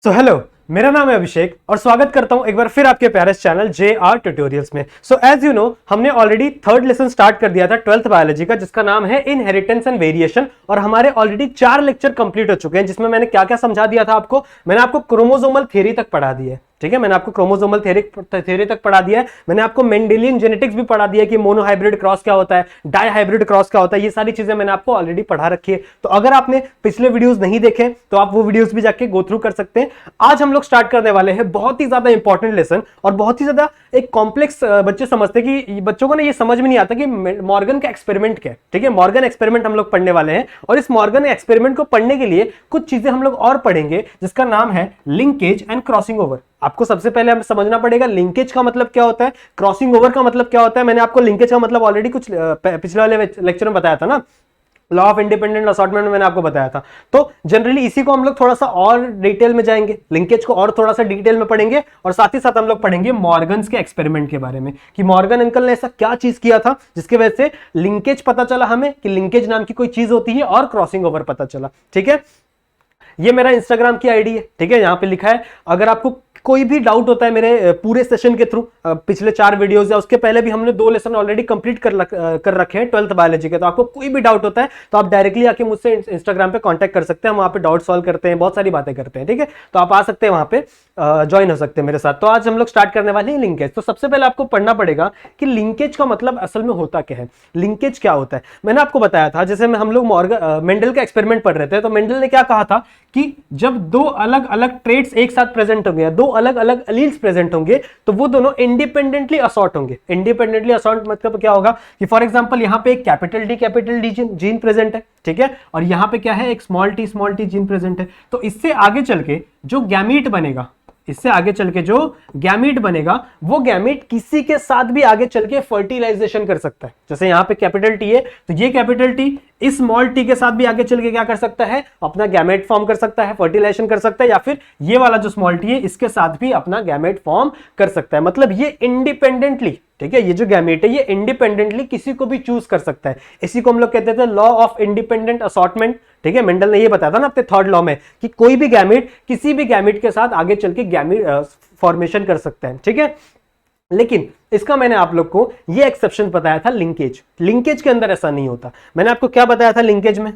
तो हेलो, मेरा नाम है अभिषेक और स्वागत करता हूं एक बार फिर आपके प्यारे चैनल JR ट्यूटोरियल्स में। सो एज यू नो, हमने ऑलरेडी थर्ड लेसन स्टार्ट कर दिया था 12th बायोलॉजी का, जिसका नाम है इनहेरिटेंस एंड वेरिएशन। और हमारे ऑलरेडी 4 लेक्चर कंप्लीट हो चुके हैं, जिसमें मैंने क्या क्या समझा दिया था आपको। मैंने आपको क्रोमोसोमल थ्योरी तक पढ़ा दिया है, ठीक है। मैंने आपको क्रोमोसोमल थ्योरी तक पढ़ा दिया है। मैंने आपको मेंडेलियन जेनेटिक्स भी पढ़ा दिया कि मोनोहाइब्रिड क्रॉस क्या होता है, डाई हाइब्रिड क्रॉस क्या होता है। ये सारी चीजें मैंने आपको ऑलरेडी पढ़ा रखी है। तो अगर आपने पिछले वीडियोस नहीं देखे तो आप वो वीडियोस भी जाके गो थ्रू कर सकते हैं। आज हम लोग स्टार्ट करने वाले हैं बहुत ही ज्यादा इंपॉर्टेंट लेसन, और बहुत ही ज्यादा एक कॉम्प्लेक्स बच्चे समझते हैं कि बच्चों को ना ये समझ में नहीं आता कि मॉर्गन का एक्सपेरिमेंट क्या है, ठीक है। मॉर्गन एक्सपेरिमेंट हम लोग पढ़ने वाले हैं, और इस मॉर्गन एक्सपेरिमेंट को पढ़ने के लिए कुछ चीजें हम लोग और पढ़ेंगे, जिसका नाम है लिंकेज एंड क्रॉसिंग ओवर। आपको सबसे पहले हमें समझना पड़ेगा लिंकेज का मतलब क्या होता है, क्रॉसिंग ओवर का मतलब क्या होता है। मैंने आपको लिंकेज का मतलब ऑलरेडी कुछ पिछले वाले लेक्चर में बताया था ना, लॉ ऑफ इंडिपेंडेंट असॉर्टमेंट में मैंने आपको बताया था। तो जनरली इसी को हम लोग थोड़ा सा और डिटेल में जाएंगे, लिंकेज को और थोड़ा सा डिटेल में पढ़ेंगे, और साथ ही साथ हम लोग पढ़ेंगे मॉर्गन्स के एक्सपेरिमेंट के बारे में कि मॉर्गन अंकल ने ऐसा क्या चीज किया था जिसकी वजह से लिंकेज पता चला हमें कि लिंकेज नाम की कोई चीज होती है, और क्रॉसिंग ओवर पता चला, ठीक है। ये मेरा इंस्टाग्राम की आईडी है, ठीक है। यहां पे लिखा है, अगर आपको कोई भी डाउट होता है मेरे पूरे सेशन के थ्रू, पिछले 4 वीडियोस या उसके पहले भी हमने 2 लेसन ऑलरेडी कंप्लीट कर रखे हैं 12th बायोलॉजी के, तो आपको कोई भी डाउट होता है तो आप डायरेक्टली आके मुझसे इंस्टाग्राम पे कांटेक्ट कर सकते हैं। हम वहां पे डाउट सॉल्व करते हैं, बहुत सारी बातें करते हैं, ठीक है। तो आप आ सकते हैं वहां पे, ज्वाइन हो सकते हैं मेरे साथ। तो आज हम लोग स्टार्ट करने वाले हैं लिंकेज। तो सबसे पहले आपको पढ़ना पड़ेगा कि लिंकेज का मतलब असल में होता क्या है, लिंकेज क्या होता है। मैंने आपको बताया था, जैसे हम लोग मेंडल का एक्सपेरिमेंट पढ़ रहे थे, तो मेंडल ने क्या कहा था कि जब 2 अलग अलग ट्रेट्स एक साथ प्रेजेंट होंगे, 2 अलग अलग एलील्स प्रेजेंट होंगे, तो वो दोनों इंडिपेंडेंटली असॉर्ट होंगे। इंडिपेंडेंटली असॉर्ट मतलब क्या होगा कि फॉर एग्जांपल यहां पे एक कैपिटल डी जीन प्रेजेंट है, ठीक है, और यहां पे क्या है, एक स्मॉल टी जीन प्रेजेंट है। तो इससे आगे चल के जो गैमीट बनेगा, इससे आगे चल के जो गैमीट बनेगा, वो गैमीट किसी के साथ भी आगे चल के फर्टिलाइजेशन कर सकता है। जैसे यहां पे कैपिटल टी है, तो ये कैपिटल टी इस स्मॉल टी के साथ भी आगे चल के क्या कर सकता है, अपना गैमेट फॉर्म कर सकता है, फर्टिलाइजेशन कर सकता है, या फिर ये वाला जो स्मॉल टी है इसके साथ भी अपना गैमेट फॉर्म कर सकता है। मतलब ये इंडिपेंडेंटली, ठीक है, ये जो गैमेट है ये इंडिपेंडेंटली किसी को भी चूज कर सकता है। इसी को हम लोग कहते थे लॉ ऑफ इंडिपेंडेंट असॉर्टमेंट, ठीक है। मेंडल ने ये बताया था ना अपने 3rd लॉ में कि कोई भी गैमेट किसी भी गैमेट के साथ आगे चल के गैमेट फॉर्मेशन कर सकता है, ठीक है। लेकिन इसका मैंने आप लोग को ये एक्सेप्शन बताया था, लिंकेज। लिंकेज के अंदर ऐसा नहीं होता। मैंने आपको क्या बताया था लिंकेज में,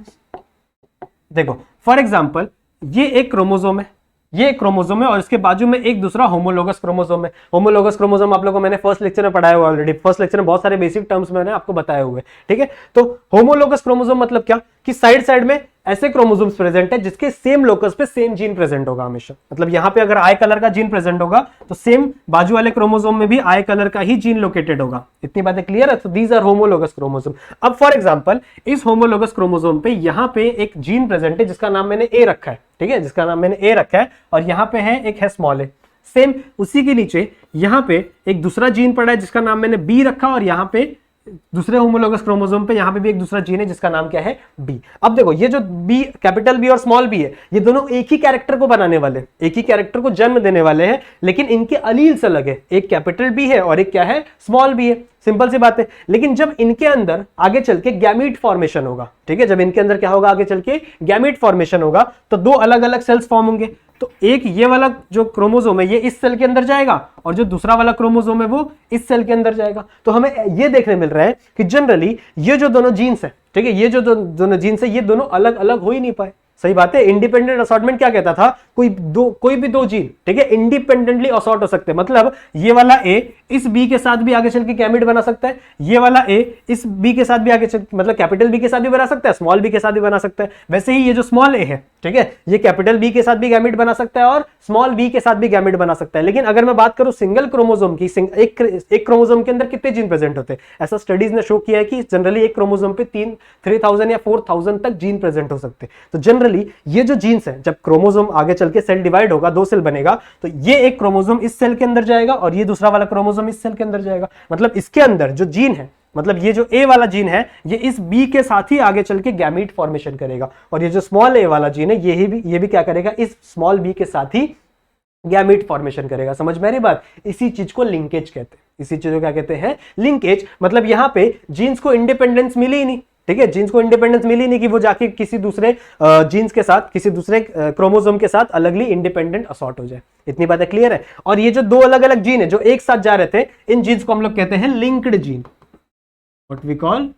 देखो फॉर एग्जांपल ये एक क्रोमोसोम है, ये एक क्रोमोसोम है, और इसके बाजू में एक दूसरा होमोलोगस क्रोमोसोम है। होमोलोगस क्रोमोसोम आप लोगों को मैंने फर्स्ट लेक्चर में पढ़ाया हुआ ऑलरेडी। फर्स्ट लेक्चर में बहुत सारे बेसिक टर्म्स मैंने आपको बताए हुए, ठीक है। तो होमोलोगस क्रोमोसोम मतलब क्या कि साइड साइड में ऐसे क्रोमोसोम्स प्रेजेंट है जिसके सेम लोकस पे सेम जीन प्रेजेंट होगा हमेशा। मतलब यहां पे अगर आई कलर का जीन प्रेजेंट होगा तो सेम बाजू वाले क्रोमोसोम में भी आई कलर का ही जीन लोकेटेड होगा। इतनी बातें क्लियर है। तो दीज आर होमोलोगस क्रोमोसोम। अब फॉर एग्जांपल इस होमोलोगस क्रोमोसोम पे यहां पे एक जीन प्रेजेंट है जिसका नाम मैंने ए रखा है, ठीक है, जिसका नाम मैंने ए रखा है, और यहां पे है एक है स्मॉल ए। सेम उसी के नीचे यहां पे एक दूसरा जीन पड़ा है जिसका नाम मैंने बी रखा, और यहां पे दूसरे होमोलोगस क्रोमोसोम पे यहां पे भी एक दूसरा जीन है जिसका नाम क्या है, बी। अब देखो ये जो बी, कैपिटल बी और स्मॉल बी है, ये दोनों एक ही कैरेक्टर को बनाने वाले, एक ही कैरेक्टर को जन्म देने वाले हैं, लेकिन इनके अलील्स अलग है। एक कैपिटल बी है और एक क्या है, स्मॉल बी है। सिंपल सी बात है। लेकिन जब इनके अंदर आगे चल के गैमीट फॉर्मेशन होगा, ठीक है, जब इनके अंदर क्या होगा, आगे चल के गैमीट फॉर्मेशन होगा, तो 2 अलग अलग सेल्स फॉर्म होंगे। तो एक ये वाला जो क्रोमोसोम है ये इस सेल के अंदर जाएगा, और जो दूसरा वाला क्रोमोसोम है वो इस सेल के अंदर जाएगा। तो हमें ये देखने मिल रहा है कि जनरली ये जो दोनों जीन्स है, ठीक है, ये जो दोनों जीन्स है ये दोनों अलग अलग हो ही नहीं पाए। सही बात है। इंडिपेंडेंट असॉर्टमेंट क्या कहता था, कोई भी दो जीन, ठीक है, इंडिपेंडेंटली असॉर्ट हो सकते हैं। मतलब ये वाला ए इस बी के साथ भी आगे चल के गैमेट बना सकता है, ये वाला ए इस बी के साथ भी आगे चल, मतलब कैपिटल बी के साथ भी बना सकता है, स्मॉल बी के साथ भी बना सकता है। वैसे ही ये जो स्मॉल ए है, ठीक है, ये कैपिटल बी के साथ भी गैमेट बना सकता है और स्मॉल बी के साथ भी गैमेट बना सकता है। लेकिन अगर मैं बात करूं सिंगल क्रोमोसोम की, एक क्रोमोसोम के अंदर कितने जीन प्रेजेंट होते हैं, ऐसा स्टडीज ने शो किया है कि जनरली एक क्रोमोसोम पे 3000 या 4000 तक जीन प्रेजेंट हो सकते हैं। तो जनरली ये जो जीन्स है, जब क्रोमोसोम आगे चल के सेल डिवाइड होगा, 2 सेल बनेगा, तो ये एक क्रोमोसोम इस सेल के अंदर जाएगा और ये दूसरा वाला क्रोमोसोम इस सेल के अंदर जाएगा। मतलब इसके अंदर जो जीन है, मतलब ये जो ए वाला जीन है ये इस बी के साथ ही आगे चल के गैमीट फॉर्मेशन करेगा, और ये जो स्मॉल ए वाला जीन है ये भी क्या करेगा, इस स्मॉल बी के साथ ही गैमीट फॉर्मेशन करेगा। समझ में आ रही बात। इसी चीज को लिंकेज कहते हैं। इसी चीज को क्या कहते हैं, लिंकेज। मतलब यहां पे जीन्स को इंडिपेंडेंस मिली ही नहीं, ठीक है, जीन्स को इंडिपेंडेंस मिली नहीं कि वो जाके किसी दूसरे जीन्स के साथ, किसी दूसरे क्रोमोसोम के साथ अलगली इंडिपेंडेंट असॉर्ट हो जाए। इतनी बातें क्लियर है। और ये जो दो अलग अलग जीन है जो एक साथ जा रहे थे, इन जीन्स को हम लोग कहते हैं linked gene. What we call,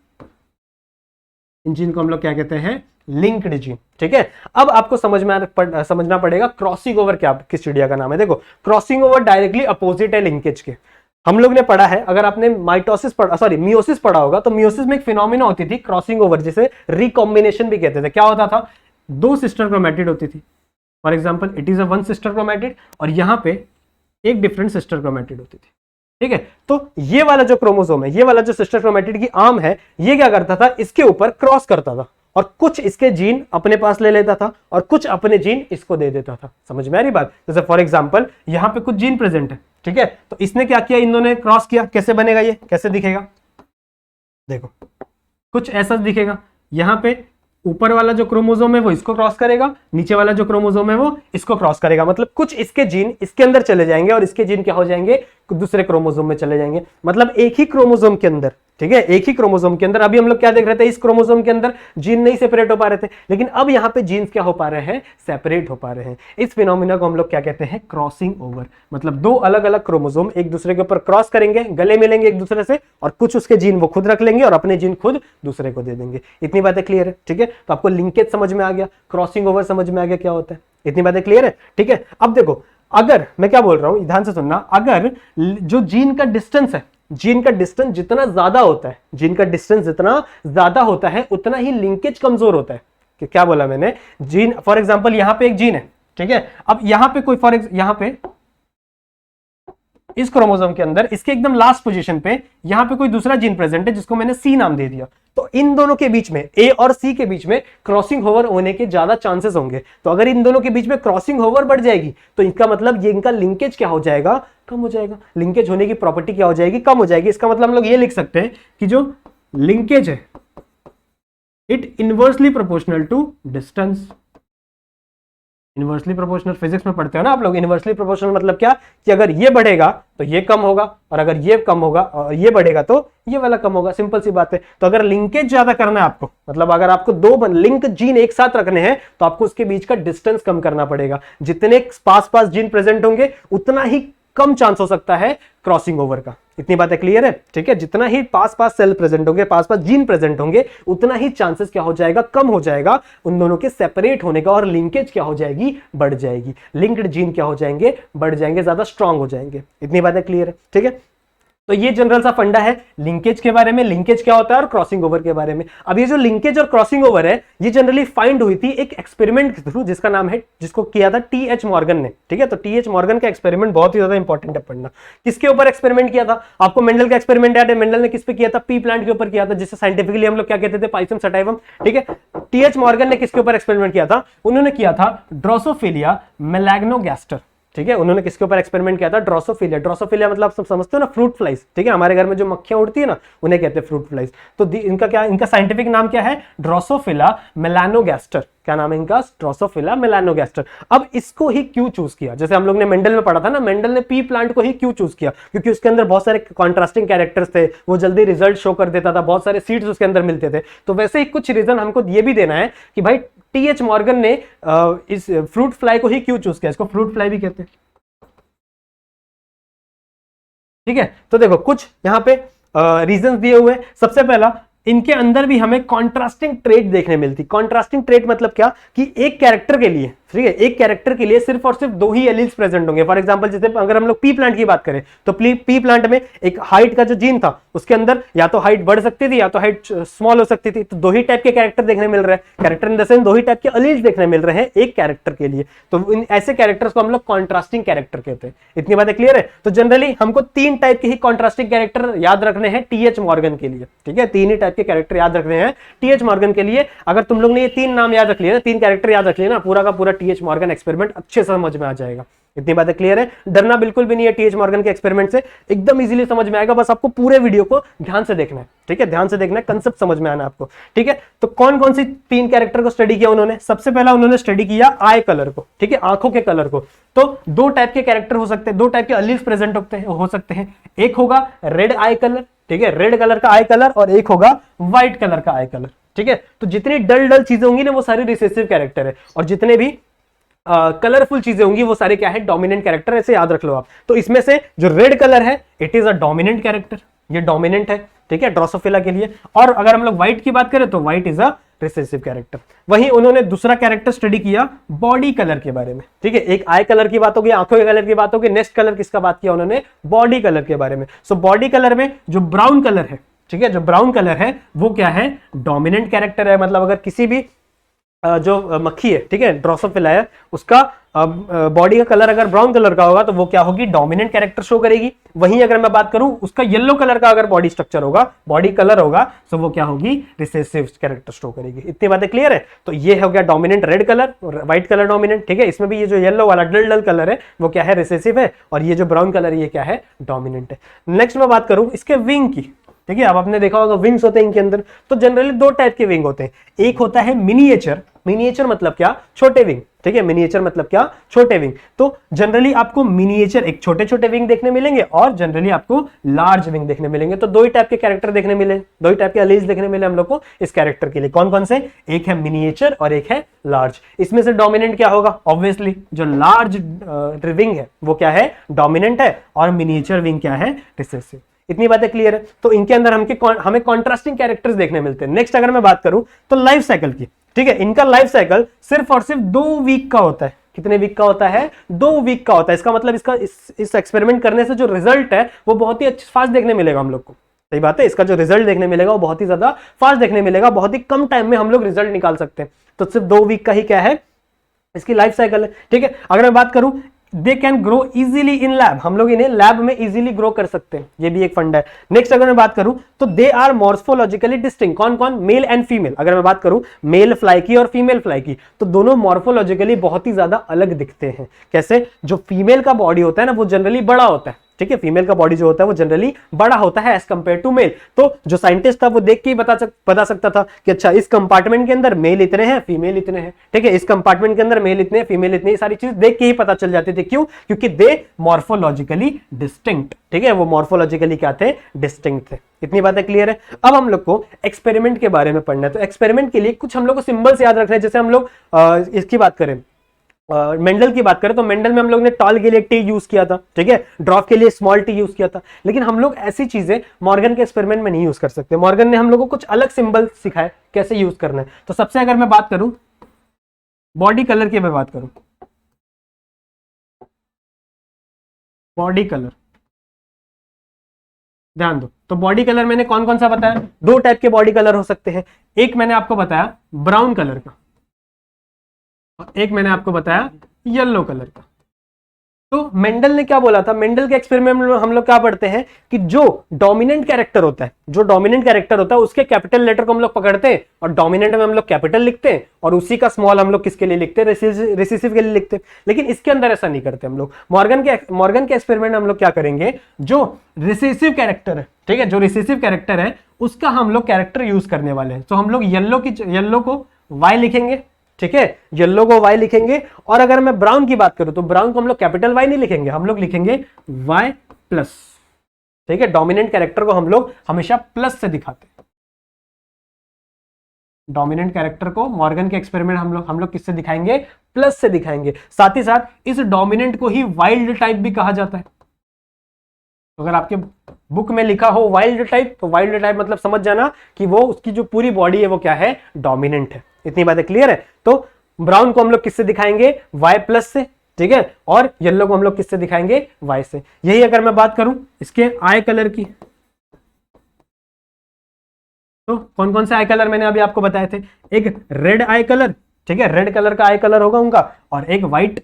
इन जीन को हम लोग क्या कहते हैं, लिंक्ड जीन। ठीक है, अब आपको समझना पड़ेगा क्रॉसिंग ओवर क्या, किस चिड़िया का नाम है। देखो, क्रॉसिंग ओवर डायरेक्टली अपोजिट है लिंकेज के। हम लोग ने पढ़ा है, अगर आपने मियोसिस पढ़ा होगा, तो मियोसिस में एक फिनोमिना होती थी क्रॉसिंग ओवर, जिसे रिकॉम्बिनेशन भी कहते थे। क्या होता था, दो सिस्टर क्रोमैटिड होती थी, for example it is a one sister chromatid, और यहां पे एक डिफरेंट सिस्टर क्रोमैटिड होती थी। ठीक है, तो ये वाला जो क्रोमोसोम है, ये वाला जो सिस्टर क्रोमैटिड की आर्म है, ये क्या करता था, इसके ऊपर क्रॉस करता था, और कुछ इसके जीन अपने पास ले लेता था और कुछ अपने जीन इसको दे देता था। समझ में आ रही बात। जैसे फॉर एग्जांपल यहां पे कुछ जीन प्रेजेंट है, ठीक है, तो इसने क्या किया, इन दोनों ने क्रॉस किया। कैसे बनेगा, ये कैसे दिखेगा, देखो कुछ ऐसा दिखेगा। यहां पे ऊपर वाला जो क्रोमोसोम है वो इसको क्रॉस करेगा, नीचे वाला जो क्रोमोसोम है वो इसको क्रॉस करेगा। मतलब कुछ इसके जीन इसके अंदर चले जाएंगे और इसके जीन क्या हो जाएंगे, दूसरे क्रोमोसोम में चले जाएंगे। मतलब एक ही क्रोमोसोम के अंदर, ठीक है, एक ही क्रोमोसोम के अंदर। अभी हम लोग क्या देख रहे थे, इस क्रोमोसोम के अंदर जीन नहीं सेपरेट हो पा रहे थे, लेकिन अब यहां पे जीन्स क्या हो पा रहे हैं, सेपरेट हो पा रहे हैं। इस फिनोमिना को हम लोग क्या कहते हैं, क्रॉसिंग ओवर। मतलब दो अलग अलग क्रोमोसोम एक दूसरे के ऊपर क्रॉस करेंगे, गले मिलेंगे एक दूसरे से, और कुछ उसके जीन वो खुद रख लेंगे और अपने जीन खुद दूसरे को दे देंगे। इतनी बातें क्लियर है। ठीक है, तो आपको लिंकेज समझ में आ गया, क्रॉसिंग ओवर समझ में आ गया क्या होता है। इतनी बातें क्लियर है। ठीक है, अब देखो, अगर मैं क्या बोल रहा हूं, ध्यान से सुनना, अगर जो जीन का डिस्टेंस है, जीन का डिस्टेंस जितना ज्यादा होता है, जीन का डिस्टेंस जितना ज्यादा होता है, उतना ही लिंकेज कमजोर होता है। कि क्या बोला मैंने, जीन फॉर एग्जांपल यहां पे एक जीन है, ठीक है, अब यहां पे कोई यहां पे इस क्रोमोसोम के अंदर इसके एकदम लास्ट पोजीशन पे यहां पे कोई दूसरा जीन प्रेजेंट है जिसको मैंने सी नाम दे दिया, तो इन दोनों के बीच में, ए और सी के बीच में क्रॉसिंग ओवर होने के ज्यादा चांसेस होंगे। तो अगर इन दोनों के बीच में क्रॉसिंग ओवर बढ़ जाएगी तो इसका मतलब ये इनका लिंकेज क्या हो जाएगा, कम हो जाएगा। लिंकेज होने की प्रॉपर्टी क्या हो जाएगी, कम हो जाएगी। इसका मतलब हम लोग ये लिख सकते हैं कि जो लिंकेज है it inversely proportional to distance. Inversely proportional physics में पढ़ते हो ना आप लोग। इनवर्सली प्रोपोर्शनल मतलब क्या, कि अगर ये बढ़ेगा तो ये कम होगा, और अगर ये कम होगा और ये बढ़ेगा तो ये वाला कम होगा। सिंपल सी बात है। तो अगर लिंकेज ज्यादा करना है आपको, मतलब अगर आपको दो लिंक जीन एक साथ रखने हैं, तो आपको उसके बीच का डिस्टेंस कम करना पड़ेगा। जितने पास पास जीन प्रेजेंट होंगे उतना ही कम चांस हो सकता है क्रॉसिंग ओवर का। इतनी बातें क्लियर है। ठीक है, जितना ही पास पास सेल प्रेजेंट होंगे, पास पास जीन प्रेजेंट होंगे, उतना ही चांसेस क्या हो जाएगा, कम हो जाएगा उन दोनों के सेपरेट होने का, और लिंकेज क्या हो जाएगी, बढ़ जाएगी। लिंक्ड जीन क्या हो जाएंगे, बढ़ जाएंगे, ज्यादा स्ट्रांग हो जाएंगे। इतनी बातें क्लियर है। ठीक है, तो ये जनरल सा फंडा है लिंकेज के बारे में, लिंकेज क्या होता है और क्रॉसिंग ओवर के बारे में। अब ये जो लिंकेज और क्रॉसिंग ओवर है, ये जनरली फाइंड हुई थी एक एक्सपेरिमेंट के थ्रू, जिसका नाम है, जिसको किया था टी.एच. मॉर्गन ने। ठीक है, तो टी.एच. मॉर्गन का एक्सपेरिमेंट बहुत ही ज्यादा इंपॉर्टेंट है पढ़ना। किसके ऊपर एक्सपेरिमेंट किया था, आपको मेंडल का एक्सपेरिमेंट याद है। मेंडल ने किस पे किया था, पी प्लांट के ऊपर किया था, जिसे साइंटिफिकली हम लोग क्या कहते थे, पाइसम सटाइवम। ठीक है, टी.एच. मॉर्गन ने किसके ऊपर एक्सपेरिमेंट किया था, उन्होंने किया था ड्रोसोफिलिया मेलैग्नोगैस्टर। ठीक है, उन्होंने किसके ऊपर एक्सपेरिमेंट किया था, ड्रोसोफिलिया। ड्रोसोफिलिया मतलब आप सब समझते हो ना, फ्रूट फ्लाइज। ठीक है, हमारे घर में जो मक्खियां उड़ती है ना, उन्हें कहते हैं फ्रूट फ्लाइज। तो इनका क्या, इनका साइंटिफिक नाम क्या है, ड्रोसोफिला मेलानोगैस्टर। क्या नाम है इनका, ड्रोसोफिला मेलानोगैस्टर। अब इसको ही क्यों चूज किया, जैसे हम लोग ने मेंडल में पढ़ा था ना, मेंडल ने पी प्लांट को ही क्यों चूज किया, क्योंकि उसके अंदर बहुत सारे कॉन्ट्रास्टिंग कैरेक्टर्स थे, वो जल्दी रिजल्ट शो कर देता था, बहुत सारे सीड्स उसके अंदर मिलते थे। तो वैसे ही कुछ रीजन हमको ये भी देना है कि भाई टी.एच. मॉर्गन ने इस फ्रूट फ्लाई को ही क्यों चूज किया। इसको फ्रूट फ्लाई भी कहते हैं। ठीक है, तो देखो कुछ यहां पे रीजंस दिए हुए। सबसे पहला, इनके अंदर भी हमें कॉन्ट्रास्टिंग ट्रेट देखने मिलती। कॉन्ट्रास्टिंग ट्रेट मतलब क्या, कि एक कैरेक्टर के लिए, ठीक है, एक कैरेक्टर के लिए सिर्फ और सिर्फ दो ही एलील्स प्रेजेंट होंगे। फॉर एग्जांपल जैसे अगर हम लोग पी प्लांट की बात करें, तो पी प्लांट में एक हाइट का जो जीन था, उसके अंदर या तो हाइट बढ़ सकती थी या तो हाइट स्मॉल हो सकती थी। तो दो ही टाइप के कैरेक्टर देखने मिल रहे हैं, कैरेक्टर इन द सेंस दो ही टाइप के एलील्स देखने मिल रहे हैं एक कैरेक्टर के लिए। तो इन ऐसे कैरेक्टर्स को हम लोग कॉन्ट्रास्टिंग कैरेक्टर कहते हैं। इतनी बातें क्लियर है। तो जनरली हमको तीन टाइप के ही कॉन्ट्रास्टिंग कैरेक्टर याद रखने हैं टी.एच. मॉर्गन के लिए। ठीक है, तीन ही टाइप के कैरेक्टर याद रखने हैं टी.एच. मॉर्गन के लिए। अगर तुम लोग ने ये तीन नाम याद रख लिए ना, तीन कैरेक्टर याद रख लिए ना, पूरा का पूरा टी.एच. मॉर्गन एक्सपेरिमेंट अच्छे से समझ में आ जाएगा। इतनी बातें क्लियर है। डरना बिल्कुल भी नहीं है टी.एच. मॉर्गन के एक्सपेरिमेंट से, एकदम इजीली समझ में आएगा। बस आपको पूरे वीडियो को ध्यान से देखना है। ठीक है, ध्यान से देखना है, कंसेप्ट समझ में आना आपको। ठीक है, तो कौन कौन सी तीन कैरेक्टर को स्टडी किया उन्होंने, सबसे पहला उन्होंने स्टडी किया आई कलर को। ठीक है, आंखों के कलर को। तो दो टाइप के कैरेक्टर हो सकते हैं, दो टाइप के एलील्स प्रेजेंट हो सकते हैं। एक होगा रेड आई कलर, ठीक है, रेड कलर का आई कलर, और एक होगा व्हाइट कलर का आई कलर। ठीक है। तो जितनी डल डल चीजें होंगी ना वो सारी रिसेसिव कैरेक्टर है, और जितने भी कलरफुल चीजें होंगी वो सारे क्या है, डोमिनेंट कैरेक्टर। ऐसे याद रख लो आप। तो इसमें से जो रेड कलर है it is a dominant character, ये डोमिनेंट है, ठीक है, ड्रोसोफिला के लिए। और अगर हम लोग व्हाइट की बात करें तो white is a recessive character. वहीं उन्होंने दूसरा कैरेक्टर स्टडी किया बॉडी कलर के बारे में, ठीक है। एक आई कलर की बात होगी, आंखों के कलर की बात होगी, नेक्स्ट कलर किसका बात किया उन्होंने, बॉडी कलर के बारे में। सो बॉडी कलर में जो ब्राउन कलर है, ठीक है, जो ब्राउन कलर है वो क्या है, डोमिनेंट कैरेक्टर है। मतलब अगर किसी भी जो मक्खी है, ठीक है, ड्रोसोफिला है, उसका बॉडी का कलर अगर ब्राउन कलर का होगा तो वो क्या होगी, डोमिनेंट कैरेक्टर शो करेगी। वहीं अगर मैं बात करूं उसका येलो कलर का अगर बॉडी स्ट्रक्चर होगा, बॉडी कलर होगा, तो वो क्या होगी, रिसेसिव कैरेक्टर शो करेगी। इतनी बातें क्लियर है। तो ये हो गया dominant red colour, white colour dominant, ठीक है। इसमें भी ये जो येलो वाला डल डल कलर है वो क्या है, रिसेसिव है, और ये जो ब्राउन कलर है ये क्या है, डोमिनेंट है। नेक्स्ट मैं बात करूं इसके विंग की, ठीक है। अब आपने देखा होगा विंग्स होते हैं इनके अंदर। तो जनरली दो टाइप के विंग होते हैं, एक होता है मिनिएचर। मिनिएचर मतलब क्या, छोटे विंग, ठीक है। मिनिएचर मतलब क्या, छोटे विंग। तो जनरली आपको मिनिएचर एक छोटे छोटे विंग देखने मिलेंगे, और जनरली आपको लार्ज विंग देखने मिलेंगे। तो दो ही टाइप के कैरेक्टर देखने मिले, दो ही टाइप के अलीज देखने मिले हम लोग को इस कैरेक्टर के लिए। कौन कौन से, एक है मिनिएचर और एक है लार्ज। इसमें से डोमिनेंट क्या होगा, ऑब्वियसली जो लार्ज विंग है वो क्या है, डोमिनेंट है, और मिनिएचर विंग क्या है, रिसेसिव। इतनी बातें क्लियर है। तो इनके अंदर हमें कॉन्ट्रास्टिंग कैरेक्टर्स देखने मिलते हैं। नेक्स्ट अगर मैं बात करूं तो लाइफ साइकिल की, ठीक है। इनका लाइफ साइकिल सिर्फ और सिर्फ 2 वीक का होता है। कितने वीक का होता है, 2 वीक का होता है। इसका मतलब इसका इस एक्सपेरिमेंट करने से जो रिजल्ट है वो बहुत ही फास्ट देखने मिलेगा हम लोग को। सही बात है, इसका जो रिजल्ट देखने मिलेगा वो बहुत ही ज्यादा फास्ट देखने मिलेगा, बहुत ही कम टाइम में हम लोग रिजल्ट निकाल सकते हैं। तो सिर्फ 2 वीक का ही क्या है, इसकी लाइफ साइकिल है, ठीक है। अगर मैं बात करूं they can grow easily in lab, हम लोग इन्हें लैब में इजीली ग्रो कर सकते हैं, ये भी एक फंड है। नेक्स्ट अगर मैं बात करूं तो दे आर मॉर्फोलॉजिकली डिस्टिंक्ट। कौन कौन, मेल एंड फीमेल। अगर मैं बात करूं मेल फ्लाई की और फीमेल फ्लाई की, तो दोनों मॉर्फोलॉजिकली बहुत ही ज्यादा अलग दिखते हैं। कैसे, जो फीमेल का बॉडी होता है ना वो जनरली बड़ा होता है, ठीक है। फीमेल का बॉडी जो होता है वो जनरली बड़ा होता है एज कंपेयर टू मेल। तो जो साइंटिस्ट था वो देख के ही बता सकता था कि अच्छा इस कंपार्टमेंट के अंदर मेल इतने हैं, फीमेल इतने हैं, ठीक है। इस कंपार्टमेंट के अंदर मेल इतने, फीमेल इतने, सारी चीज देख के ही पता चल जाती थी। क्यों, क्योंकि दे मॉर्फोलॉजिकली डिस्टिंक्ट, ठीक है। वो मॉर्फोलॉजिकली क्या थे, डिस्टिंक्ट थे। इतनी बातें क्लियर है। अब हम लोग को एक्सपेरिमेंट के बारे में पढ़ना है। तो एक्सपेरिमेंट के लिए कुछ हम लोग को सिंबल्स याद रखने हैं। जैसे हम लोग इसकी बात करें, मेंडल की बात करें तो मेंडल में हम लोग ने टॉल के लिए टी यूज किया था, ठीक है। ड्रॉप के लिए स्मॉल टी यूज किया था। लेकिन हम लोग ऐसी चीजें मॉर्गन के एक्सपेरिमेंट में नहीं यूज कर सकते। मॉर्गन ने हम लोग को कुछ अलग सिंबल सिखाए कैसे यूज करना है। तो सबसे अगर मैं बात करूं बॉडी कलर की, मैं बात करूं बॉडी कलर, ध्यान दो। तो बॉडी कलर मैंने कौन कौन सा बताया, 2 टाइप के बॉडी कलर हो सकते हैं। एक मैंने आपको बताया ब्राउन कलर का, एक मैंने आपको बताया येलो कलर का। तो मेंडल ने क्या बोला था, मेंडल के एक्सपेरिमेंट में हम लोग क्या पढ़ते हैं कि जो डोमिनेंट कैरेक्टर होता है, जो डोमिनेंट कैरेक्टर होता है उसके कैपिटल लेटर को हम लोग पकड़ते हैं और डोमिनेंट में हम लोग कैपिटल लिखते हैं, और उसी का स्मॉल हम लोग किसके लिए लिखते हैं, रिसेसिव के लिए लिखते हैं। लेकिन इसके अंदर ऐसा नहीं करते हम लोग। मॉर्गन के एक्सपेरिमेंट में हम लोग क्या करेंगे, जो रिसेसिव कैरेक्टर है, ठीक है, जो रिसेसिव कैरेक्टर है उसका हम लोग कैरेक्टर यूज करने वाले हैं। तो हम लोग येलो को वाई लिखेंगे, ठीक है, येलो को वाई लिखेंगे। और अगर मैं ब्राउन की बात करूं तो ब्राउन को हम लोग कैपिटल वाई नहीं लिखेंगे, हम लोग लिखेंगे वाई प्लस, ठीक है। डोमिनेंट कैरेक्टर को हम लोग हमेशा प्लस से दिखाते हैं। डोमिनेंट कैरेक्टर को मॉर्गन के एक्सपेरिमेंट हम लोग किससे दिखाएंगे, प्लस से दिखाएंगे। साथ ही साथ इस डोमिनेंट को ही वाइल्ड टाइप भी कहा जाता है। अगर आपके बुक में लिखा हो वाइल्ड टाइप, तो वाइल्ड टाइप मतलब समझ जाना कि वो उसकी जो पूरी बॉडी है वो क्या है, डोमिनेंट है। इतनी बातें क्लियर है। तो ब्राउन को हम लोग किससे दिखाएंगे, वाई प्लस से, ठीक है, और येलो को हम लोग किससे दिखाएंगे, वाई से। यही अगर मैं बात करूं इसके आई कलर की, तो कौन कौन से आई कलर मैंने अभी आपको बताए थे, एक रेड आई कलर, ठीक है, रेड कलर का आई कलर होगा उनका, और एक व्हाइट।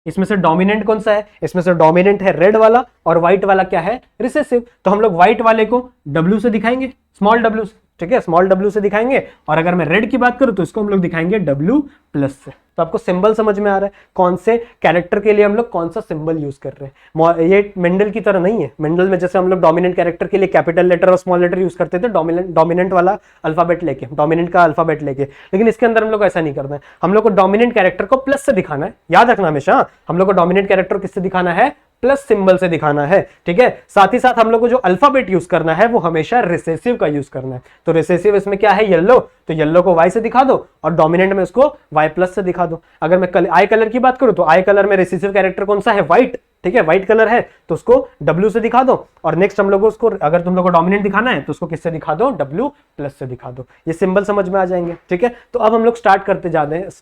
इसमें से डोमिनेंट कौन सा है, इसमें से डोमिनेंट है रेड वाला, और व्हाइट वाला क्या है, रिसेसिव। तो हम लोग व्हाइट वाले को W से दिखाएंगे, स्मॉल W से, ठीक है, स्मॉल W से दिखाएंगे। और अगर मैं रेड की बात करूं तो इसको हम लोग दिखाएंगे W प्लस से। तो आपको सिंबल समझ में आ रहा है कौन से कैरेक्टर के लिए हम लोग कौन सा सिंबल यूज कर रहे हैं। ये मेंडल की तरह नहीं है। मेंडल में जैसे हम लोग डोमिनेंट कैरेक्टर के लिए कैपिटल लेटर और स्मॉल लेटर यूज करते थे, डोमिनेंट वाला अल्फाबेट लेके, डोमिनेंट का अल्फाबेट लेके। लेकिन इसके अंदर हम लोग ऐसा नहीं करना है। हम लोग को डोमिनेंट कैरेक्टर को प्लस से दिखाना है, याद रखना हमेशा। हम लोग को डोमिनेंट कैरेक्टर किससे दिखाना है, प्लस सिंबल से दिखाना है, ठीक है। साथ ही साथ हम लोग को जो अल्फाबेट यूज करना है वो हमेशा रिसेसिव का यूज करना है। तो रिसेसिव इसमें क्या है, येलो, तो येलो को y से दिखा दो और डोमिनेंट में उसको y प्लस से दिखा दो। अगर मैं आई कलर की बात करूं तो आई कलर में रिसेसिव कैरेक्टर कौन सा है, व्हाइट, ठीक है, व्हाइट कलर है तो उसको W से दिखा दो। और नेक्स्ट हम लोग उसको, अगर तुम लोग को डोमिनेंट दिखाना है तो उसको किससे दिखा दो, W प्लस से दिखा दो। ये सिंबल समझ में आ जाएंगे, ठीक है। तो अब हम लोग स्टार्ट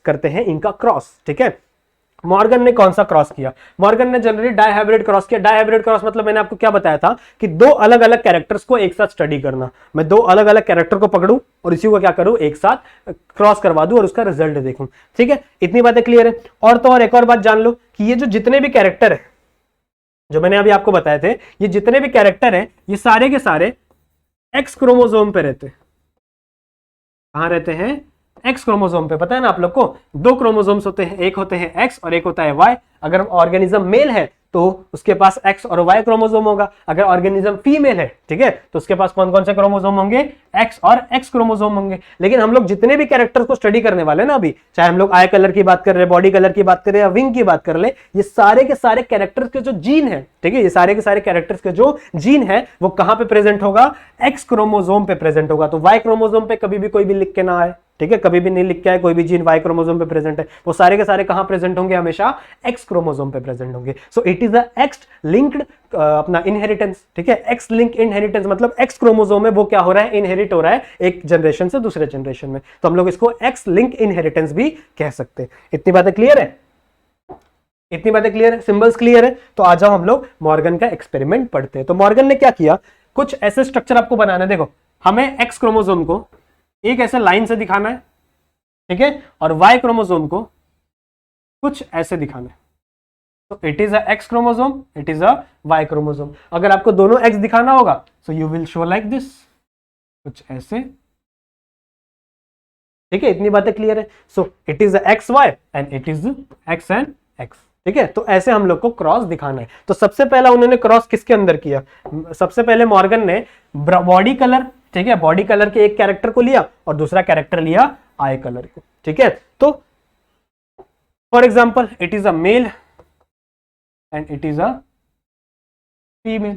करते हैं इनका क्रॉस, ठीक है। मॉर्गन ने कौन सा क्रॉस किया, मॉर्गन ने जनरली डायहाइब्रिड क्रॉस किया। डायहाइब्रिड क्रॉस मतलब मैंने आपको क्या बताया था कि दो अलग अलग कैरेक्टर्स को एक साथ स्टडी करना। मैं दो अलग अलग कैरेक्टर को पकड़ूं और इसी को क्या करूं, एक साथ क्रॉस करवा दूं और उसका रिजल्ट देखूं, ठीक है। इतनी बातें क्लियर है। और तो और एक और बात जान लो कि ये जो जितने भी कैरेक्टर है जो मैंने अभी आपको बताए थे, ये जितने भी कैरेक्टर हैं ये सारे के सारे एक्स क्रोमोसोम पे रहते हैं। कहां रहते हैं, एक्स क्रोमोसोम पे। पता है ना आप लोग को, दो क्रोमोसोम्स होते हैं, एक होते हैं एक्स और एक होता है वाई। अगर ऑर्गेनिज्म मेल है तो उसके पास एक्स और वाई क्रोमोसोम होगा। अगर ऑर्गेनिज्म फीमेल है, ठीक है, तो उसके पास कौन कौन से क्रोमोसोम होंगे, एक्स और एक्स क्रोमोसोम होंगे। लेकिन हम लोग जितने भी कैरेक्टर्स को स्टडी करने वाले ना अभी, चाहे हम लोग आई कलर की बात कर रहे हैं, बॉडी कलर की बात कर रहे हैं या विंग की बात कर ले, ये सारे के सारे कैरेक्टर्स के जो जीन है, ठीक है, ये सारे के सारे कैरेक्टर्स के जो जीन है वो कहां पे प्रेजेंट होगा, एक्स क्रोमोसोम पे प्रेजेंट होगा। तो वाई क्रोमोसोम पे कभी भी कोई भी लिख के ना आए, ठीक है, कभी भी नहीं लिख के आए कोई भी जीन वाई क्रोमोसोम पे प्रेजेंट है, वो सारे के सारे कहां प्रेजेंट होंगे, हमेशा एक्स क्रोमोसोम पे प्रेजेंट होंगे। सो it is the x linked अपना इनहेरिटेंस, ठीक है। एक्स लिंक इनहेरिटेंस मतलब एक्स क्रोमोसोम में वो क्या हो रहा है, इनहेरिट हो रहा है एक जनरेशन से दूसरे जनरेशन में, तो हम लोग इसको एक्स लिंक इनहेरिटेंस भी कह सकते हैं। इतनी बातें क्लियर है, इतनी बातें क्लियर है, सिंबल्स क्लियर है। तो आ जाओ हम लोग मॉर्गन का एक्सपेरिमेंट पढ़ते हैं। तो मॉर्गन ने क्या किया, कुछ ऐसे स्ट्रक्चर आपको बनाना है। देखो, हमें एक्स क्रोमोसोम को एक ऐसे लाइन से दिखाना है, ठीक है, और वाई क्रोमोसोम को कुछ ऐसे दिखाना है। तो it is a X chromosome, it is a Y chromosome. अगर आपको दोनों एक्स दिखाना होगा so you will show like this, कुछ ऐसे, ठीक है। इतनी बातें क्लियर है। So it is X Y and it is X and X, ठीक है। तो ऐसे हम लोग को क्रॉस दिखाना है। तो सबसे पहला उन्होंने क्रॉस किसके अंदर किया, सबसे पहले मॉर्गन ने बॉडी कलर, ठीक है, बॉडी कलर के एक कैरेक्टर को लिया और दूसरा कैरेक्टर लिया आई कलर को, ठीक है। तो for example it is a male and it is a female.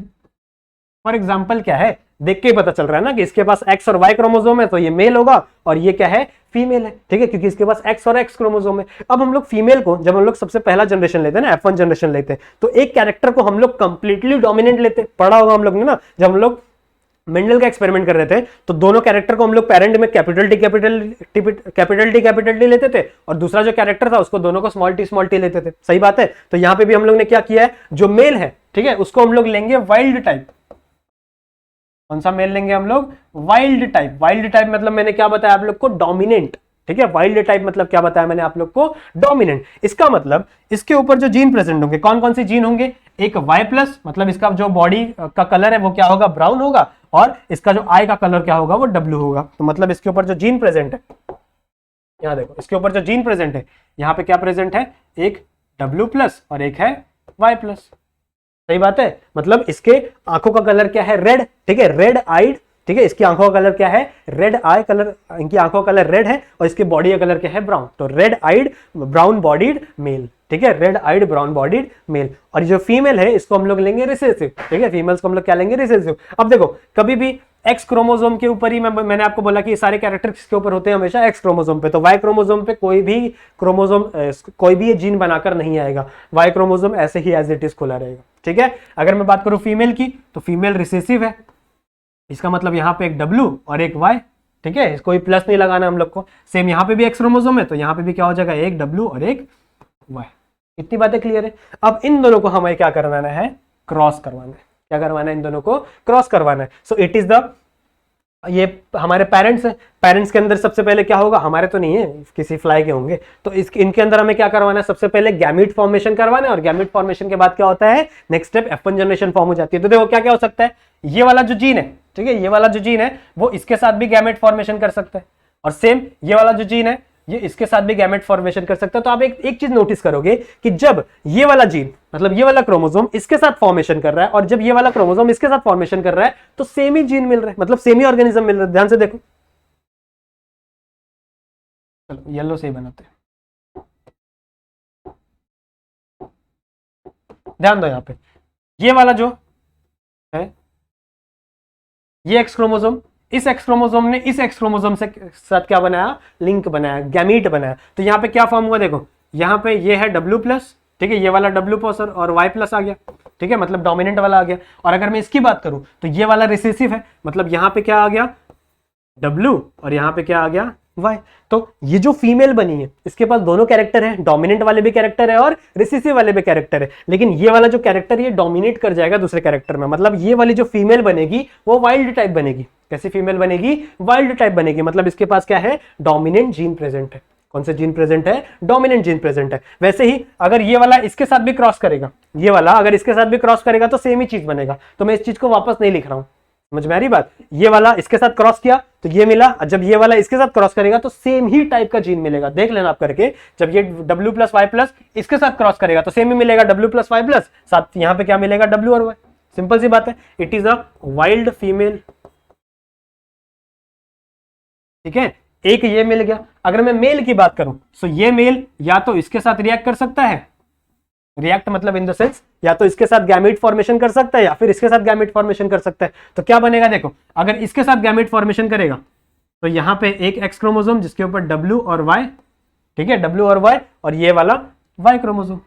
For example क्या है, देख के ही पता चल रहा है ना कि इसके पास एक्स और वाई क्रोमोसोम है तो ये मेल होगा और ये क्या है, फीमेल है, ठीक है, क्योंकि इसके पास एक्स और एक्स क्रोमोसोम है। अब हम लोग फीमेल को, जब हम लोग सबसे पहला जनरेशन लेते हैं ना, F1 जनरेशन लेते हैं, तो एक कैरेक्टर को हम लोग कंप्लीटली डोमिनेंट लेते हैं। पढ़ा होगा हम लोग ने ना, जब हम लोग मेंडल का एक्सपेरिमेंट कर रहे थे तो दोनों कैरेक्टर को हम लोग पेरेंट में कैपिटल टी लेते थे और दूसरा जो कैरेक्टर था उसको दोनों को स्मॉल टी लेते थे। सही बात है। तो यहां पे भी हम लोग ने क्या किया है, जो मेल है, ठीक है, उसको हम लोग लेंगे वाइल्ड टाइप। कौन सा मेल लेंगे हम लोग, वाइल्ड टाइप। वाइल्ड टाइप मतलब मैंने क्या बताया आप लोग को, डोमिनेंट, ठीक है। वाइल्ड टाइप मतलब क्या बताया मैंने आप लोग को, डोमिनेंट। इसका मतलब इसके ऊपर जो जीन प्रेजेंट होंगे, कौन कौन से जीन होंगे, एक Y प्लस मतलब इसका जो बॉडी का कलर है वो क्या होगा, ब्राउन होगा, और इसका जो आई का कलर क्या होगा, वो W होगा। तो मतलब इसके ऊपर जो जीन प्रेजेंट है, यहां देखो, इसके ऊपर जो जीन प्रेजेंट है, यहां पे क्या प्रेजेंट है, एक W प्लस और एक है Y प्लस। सही बात है। मतलब इसके आंखों का कलर क्या है, रेड, ठीक है, रेड आइड, ठीक है, इसकी आंखों का कलर क्या है, रेड आई कलर, इनकी आंखों का कलर रेड है और इसके बॉडी का कलर क्या है, ब्राउन। तो red eyed brown bodied male, ठीक है, red eyed brown bodied male. और जो फीमेल है इसको हम लोग लेंगे रिसेसिव, ठीक है, फीमेल्स को हम लोग क्या लेंगे, रिसेसिव। अब देखो, कभी भी एक्स क्रोमोसोम के ऊपर ही मैंने आपको बोला कि ये सारे कैरेक्टर किसके ऊपर होते हैं, हमेशा एक्स क्रोमोसोम पे। तो वाई क्रोमोसोम पे कोई भी ये जीन बनाकर नहीं आएगा, वाई क्रोमोसोम ऐसे ही एज इट इज खुला रहेगा, ठीक है। अगर मैं बात करूं फीमेल की, तो फीमेल रिसेसिव है, इसका मतलब यहां पे एक W और एक Y, ठीक है, कोई प्लस नहीं लगाना हम लोग को। सेम यहां पे भी एक्स क्रोमोसोम है तो यहां पे भी क्या हो जाएगा, एक W और एक Y। इतनी बातें क्लियर है। अब इन दोनों को हमें क्या करवाना है, क्रॉस करवाना है। क्या करवाना है, इन दोनों को क्रॉस करवाना है। सो इट इज द, ये हमारे पेरेंट्स हैं, पेरेंट्स के अंदर सबसे पहले क्या होगा, हमारे तो नहीं है, किसी फ्लाई के होंगे, तो इनके अंदर हमें क्या करवाना है, सबसे पहले गैमीट फॉर्मेशन करवाना है। और गैमीट फॉर्मेशन के बाद क्या होता है, next step F1 generation form हो जाती है। तो देखो क्या क्या हो सकता है, ये वाला जो जीन है, ठीक है, ये वाला जो जीन है वो इसके साथ भी गैमेट फॉर्मेशन कर सकता है, और सेम ये वाला जो जीन है ये इसके साथ भी गैमेट फॉर्मेशन कर सकता है। तो आप एक चीज नोटिस करोगे कि जब ये वाला जीन, मतलब ये वाला क्रोमोसोम इसके साथ फॉर्मेशन कर रहा है और जब ये वाला क्रोमोसोम इसके साथ फॉर्मेशन कर रहा है तो सेम ही जीन मिल रहा है, मतलब सेम ही ऑर्गेनिज्म मिल रहा है। ध्यान से देखो, चलो येलो से ही बनाते हैं। ध्यान दो यहाँ पे, ये वाला जो है ये एक्स क्रोमोसोम, इस एक्स क्रोमोसोम ने इस एक्स क्रोमोसोम से साथ क्या बनाया, लिंक बनाया, गैमीट बनाया। तो यहाँ पे क्या फॉर्म हुआ, देखो यहाँ पे ये है W+, ठीक है, ये वाला W+ और Y+ आ गया, ठीक है, मतलब डोमिनेंट वाला आ गया। और अगर मैं इसकी बात करूं तो ये वाला रिसेसिव है, मतलब यहाँ पे क्या आ गया W और यहाँ पे क्या आ गया Y। तो ये जो फीमेल बनी है इसके पास दोनों कैरेक्टर है, डोमिनेंट वाले भी कैरेक्टर है और रिसेसिव वाले भी कैरेक्टर है, लेकिन ये वाला जो कैरेक्टर ये डोमिनेट कर जाएगा दूसरे कैरेक्टर में। मतलब ये वाली जो फीमेल बनेगी वो वाइल्ड टाइप बनेगी। कैसी फीमेल बनेगी, वाइल्ड टाइप बनेगी। मतलब इसके पास क्या है, डोमिनेंट जीन प्रेजेंट है। कौन से जीन प्रेजेंट है, डोमिनेंट जीन प्रेजेंट है। वैसे ही अगर ये वाला इसके साथ भी क्रॉस करेगा, ये वाला अगर इसके साथ भी क्रॉस करेगा तो सेम ही चीज बनेगा। तो मैं इस चीज को वापस नहीं लिख रहा हूं, समझ में आ रही बात। ये वाला इसके साथ क्रॉस किया तो ये मिला, जब ये वाला इसके साथ क्रॉस करेगा तो सेम ही टाइप का जीन मिलेगा। देख लेना आप करके, जब ये W+Y+ इसके साथ क्रॉस करेगा तो सेम ही मिलेगा W+Y+, साथ यहाँ पे क्या मिलेगा, W और Y। सिंपल सी बात है, it is a wild female, ठीक है। एक ये मिल गया। अगर मैं मेल की बात करूं तो ये मेल या तो इसके साथ रिएक्ट कर सकता है, रिएक्ट मतलब इन द सेंस या तो इसके साथ गैमेट फॉर्मेशन कर सकता है या फिर इसके साथ गैमेट फॉर्मेशन कर सकता है। तो क्या बनेगा, देखो अगर इसके साथ गैमेट फॉर्मेशन करेगा तो यहां पे एक एक्स क्रोमोसोम जिसके ऊपर W और Y, ठीक है, W और Y, और ये वाला Y क्रोमोसोम।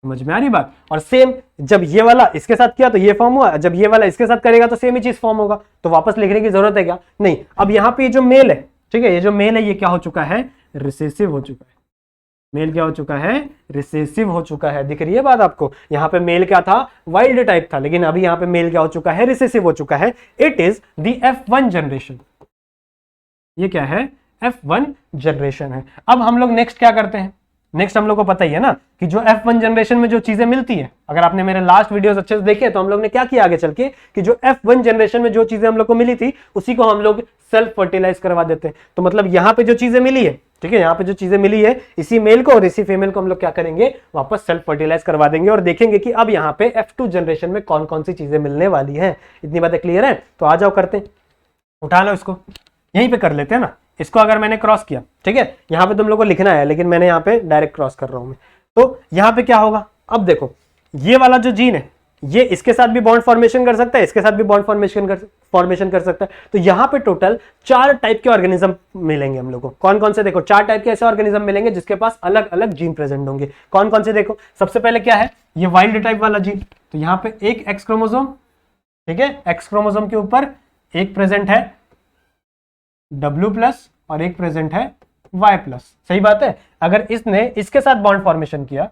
समझ में आ रही बात। और सेम जब ये वाला इसके साथ किया तो ये फॉर्म हुआ, जब ये वाला इसके साथ करेगा तो सेम ही चीज फॉर्म होगा। तो वापस लिखने की जरूरत है क्या, नहीं। अब यहाँ पे जो मेल है, ठीक है, ये जो मेल है ये क्या हो चुका है, रिसेसिव हो चुका है। मेल क्या हो चुका है, रिसेसिव हो चुका है। दिख रही है बात आपको। यहाँ पे मेल क्या था, वाइल्ड टाइप था, लेकिन अभी यहाँ पे मेल क्या हो चुका है, रिसेसिव हो चुका है। It is the F1 generation. ये क्या है, F1 जनरेशन है। अब हम लोग नेक्स्ट क्या करते हैं, नेक्स्ट हम लोग को पता ही है ना कि जो F1 जनरेशन में जो चीजें मिलती है, अगर आपने मेरे लास्ट वीडियोस अच्छे से देखे तो हम लोग ने क्या किया आगे चल के कि जो F1 जनरेशन में जो चीजें हम लोग को मिली थी उसी को हम लोग सेल्फ फर्टिलाइज करवा देते हैं। तो मतलब यहाँ पे जो चीजें मिली है, ठीक है, यहाँ पे जो चीजें मिली है इसी मेल को और इसी फीमेल को हम लोग क्या करेंगे, वापस सेल्फ फर्टिलाइज करवा देंगे और देखेंगे कि अब यहाँ पे F2 जनरेशन में कौन कौन सी चीजें मिलने वाली है। इतनी बातें क्लियर है। तो आ जाओ करते हैं, उठा लो इसको, यहीं पे कर लेते हैं ना। इसको अगर मैंने क्रॉस किया, ठीक है, यहाँ पे तुम लोग को लिखना है लेकिन मैंने यहाँ पे डायरेक्ट क्रॉस कर रहा हूं मैं। तो यहाँ पे क्या होगा, अब देखो ये वाला जो जीन है ये इसके साथ भी बॉन्ड फॉर्मेशन कर सकता है, इसके साथ भी बॉन्ड फॉर्मेशन कर सकता है। तो यहाँ पे टोटल 4 टाइप के ऑर्गेनिज्म मिलेंगे हम लोग को। कौन कौन से, देखो 4 टाइप के ऐसे ऑर्गेनिज्म मिलेंगे जिसके पास अलग अलग जीन प्रेजेंट होंगे। कौन कौन से, देखो सबसे पहले क्या है, ये वाइल्ड टाइप वाला जीन। तो यहाँ पे एक एक्स क्रोमोसोम, ठीक है, एक्स क्रोमोसोम के ऊपर एक प्रेजेंट है W+ और एक प्रेजेंट है Y+। सही बात है। अगर इसने इसके साथ बॉन्ड फॉर्मेशन किया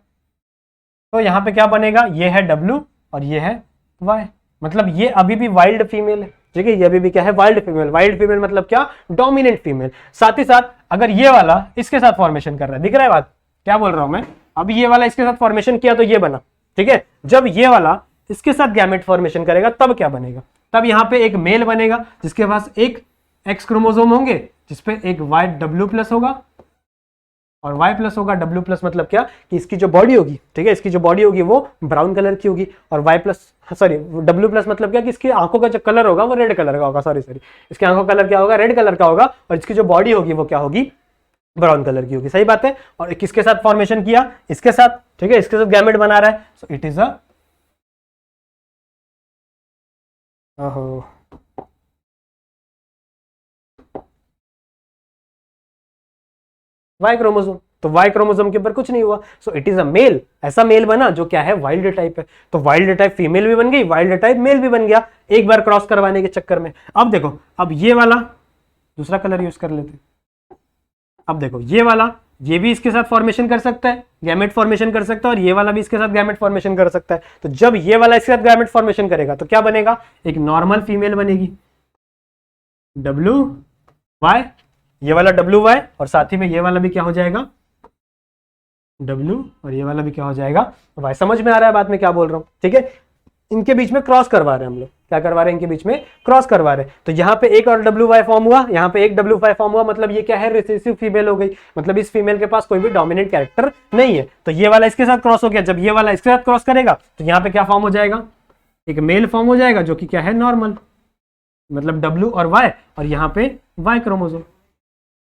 तो यहां पे क्या बनेगा, ये है W और ये है Y। मतलब ये अभी भी वाइल्ड फीमेल है, ठीक है, ये अभी भी क्या है, वाइल्ड फीमेल। वाइल्ड फीमेल मतलब क्या, डोमिनेंट फीमेल। साथ ही साथ अगर ये वाला इसके साथ फॉर्मेशन कर रहा है, दिख रहा है बात क्या बोल रहा हूं मैं। अभी ये वाला इसके साथ फॉर्मेशन किया तो ये बना, ठीक है। जब ये वाला इसके साथ गैमेट फॉर्मेशन करेगा तब क्या बनेगा, तब यहाँ पे एक मेल बनेगा जिसके पास एक एक्स क्रोमोसोम होंगे जिसपे एक W+ होगा और Y+ होगा। W+ मतलब क्या कि इसकी जो बॉडी होगी, ठीक है, इसकी जो बॉडी होगी वो ब्राउन कलर की होगी। और W+ मतलब क्या कि इसकी आंखों का जो कलर होगा वो रेड कलर का होगा। सॉरी इसकी आंखों का कलर क्या होगा, रेड कलर का होगा। और इसकी जो बॉडी होगी वो क्या होगी, ब्राउन कलर की होगी। सही बात है। और किसके साथ फॉर्मेशन किया, इसके साथ, ठीक है, इसके साथ गैमेट बना रहा है। So it is a Y chromosome. तो Y क्रोमोसोम के ऊपर कुछ नहीं हुआ। So it is a male. ऐसा मेल बना जो क्या है, वाइल्ड टाइप है। तो वाइल्ड टाइप फीमेल भी बन गई, वाइल्ड टाइप मेल भी बन गया एक बार क्रॉस करवाने के चक्कर में। अब देखो, अब ये वाला दूसरा कलर यूज कर लेते। अब देखो ये वाला, ये भी इसके साथ फॉर्मेशन कर सकता है, गैमेट फॉर्मेशन कर सकता है, और ये वाला भी इसके साथ गैमेट फॉर्मेशन कर सकता है। तो जब ये वाला इसके साथ गैमेट फॉर्मेशन करेगा तो क्या बनेगा, एक नॉर्मल फीमेल बनेगी WY, ये वाला WY, और साथ ही में ये वाला भी क्या हो जाएगा W, और ये वाला भी क्या हो जाएगा Y। समझ में आ रहा है बात में क्या बोल रहा हूं, ठीक है। इनके बीच में क्रॉस करवा रहे हैं हम लोग, क्या करवा रहे हैं, इनके बीच में क्रॉस करवा रहे हैं। तो यहाँ पे एक और WY फॉर्म हुआ, यहाँ पे एक WY फॉर्म हुआ, मतलब ये क्या है, रिसेसिव फीमेल हो गई। मतलब इस फीमेल के पास कोई भी डोमिनेंट कैरेक्टर नहीं है। तो ये वाला इसके साथ क्रॉस हो गया, जब ये वाला इसके साथ क्रॉस करेगा तो यहाँ पे क्या फॉर्म हो जाएगा, एक मेल फॉर्म हो जाएगा जो कि क्या है, नॉर्मल, मतलब W और Y, और यहाँ पे Y क्रोमोसोम।